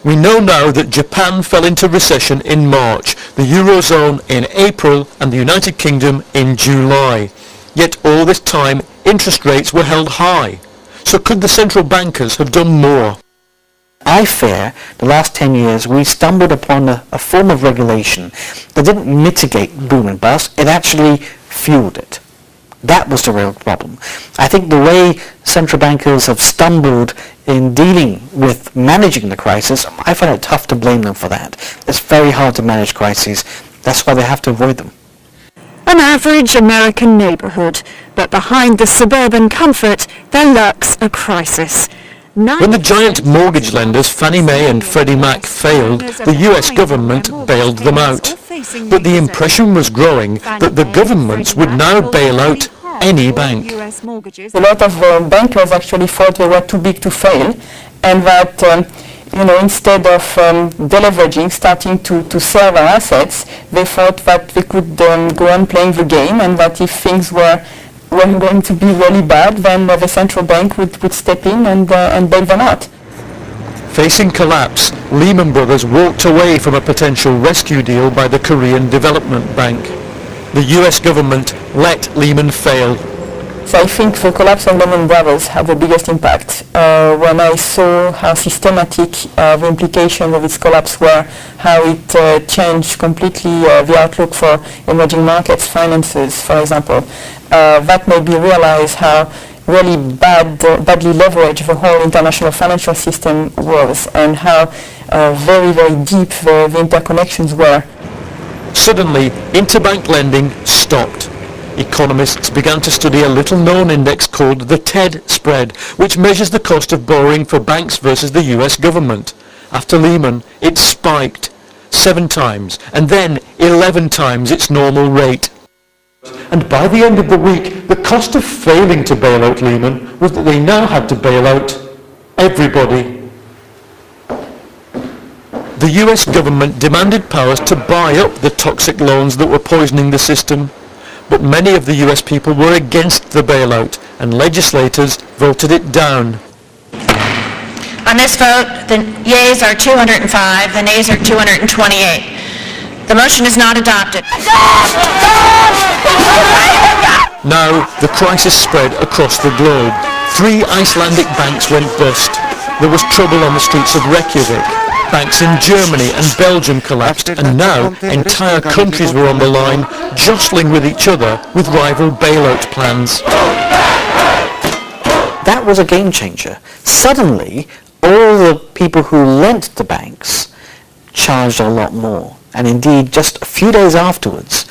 We know now that Japan fell into recession in March, the Eurozone in April and the United Kingdom in July. Yet all this time interest rates were held high. So could the central bankers have done more? I fear the last 10 years we stumbled upon a form of regulation that didn't mitigate boom and bust, it actually fueled it. That was the real problem. I think the way central bankers have stumbled in dealing with managing the crisis, I find it tough to blame them for that. It's very hard to manage crises. That's why they have to avoid them. An average American neighborhood, but behind the suburban comfort there lurks a crisis. When the giant mortgage lenders Fannie Mae and Freddie Mac failed, the US government bailed them out. But the impression was growing that the governments would now bail out any bank. A lot of bankers actually thought they were too big to fail, and that instead of deleveraging, starting to sell their assets, they thought that they could go on playing the game, and that if things were going to be really bad, then the central bank would step in and bail them out. Facing collapse, Lehman Brothers walked away from a potential rescue deal by the Korean Development Bank. The US government let Lehman fail. So I think the collapse of Lehman Brothers had the biggest impact. When I saw how systematic the implications of its collapse were, how it changed completely the outlook for emerging markets, finances, for example, that made me realize how really badly leveraged the whole international financial system was, and how very, very deep the interconnections were. Suddenly, interbank lending stopped. Economists began to study a little-known index called the TED spread, which measures the cost of borrowing for banks versus the US government. After Lehman, it spiked 7 times, and then 11 times its normal rate. And by the end of the week, the cost of failing to bail out Lehman was that they now had to bail out everybody. The US government demanded powers to buy up the toxic loans that were poisoning the system. But many of the US people were against the bailout, and legislators voted it down. On this vote, the yeas are 205, the nays are 228. The motion is not adopted. Now, the crisis spread across the globe. 3 Icelandic banks went bust. There was trouble on the streets of Reykjavik. Banks in Germany and Belgium collapsed, and now entire countries were on the line, jostling with each other with rival bailout plans. That was a game changer. Suddenly, all the people who lent to banks charged a lot more. And indeed, just a few days afterwards,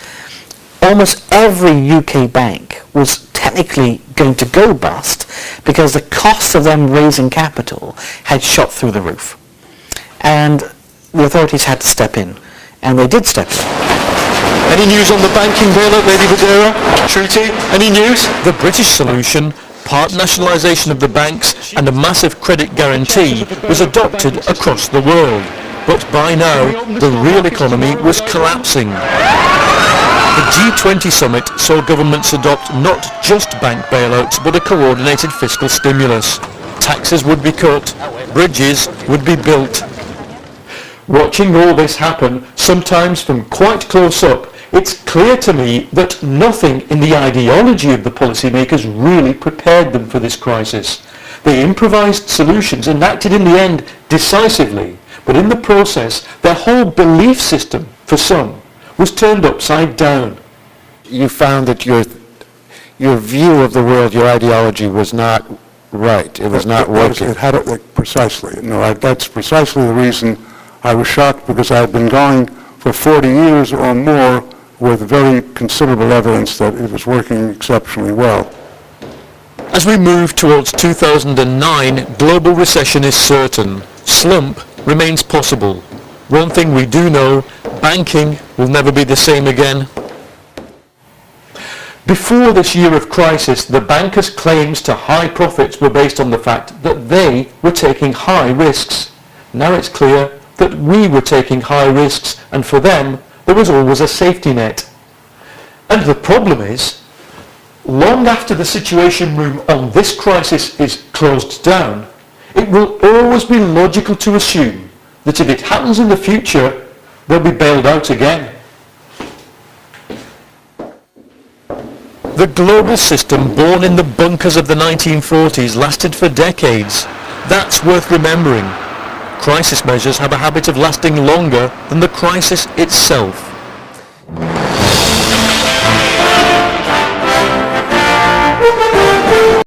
almost every UK bank was technically going to go bust because the cost of them raising capital had shot through the roof. And the authorities had to step in, and they did step in. Any news on the banking bailout, Lady Vadera? Shruti, any news? The British solution, part nationalisation of the banks and a massive credit guarantee, was adopted across the world. But by now, the real economy was collapsing. The G20 summit saw governments adopt not just bank bailouts, but a coordinated fiscal stimulus. Taxes would be cut, bridges would be built. Watching all this happen, sometimes from quite close up, it's clear to me that nothing in the ideology of the policymakers really prepared them for this crisis. They improvised solutions enacted in the end decisively, but in the process, their whole belief system, for some, was turned upside down. You found that your view of the world, your ideology was not right. It was not working. It had it precisely. No, that's precisely the reason I was shocked, because I had been going for 40 years or more with very considerable evidence that it was working exceptionally well. As we move towards 2009, global recession is certain. Slump remains possible. One thing we do know, banking will never be the same again. Before this year of crisis, the bankers' claims to high profits were based on the fact that they were taking high risks. Now it's clear that we were taking high risks, and for them there was always a safety net. And the problem is, long after the Situation Room on this crisis is closed down, it will always be logical to assume that if it happens in the future, they'll be bailed out again. The global system born in the bunkers of the 1940s lasted for decades. That's worth remembering. Crisis measures have a habit of lasting longer than the crisis itself.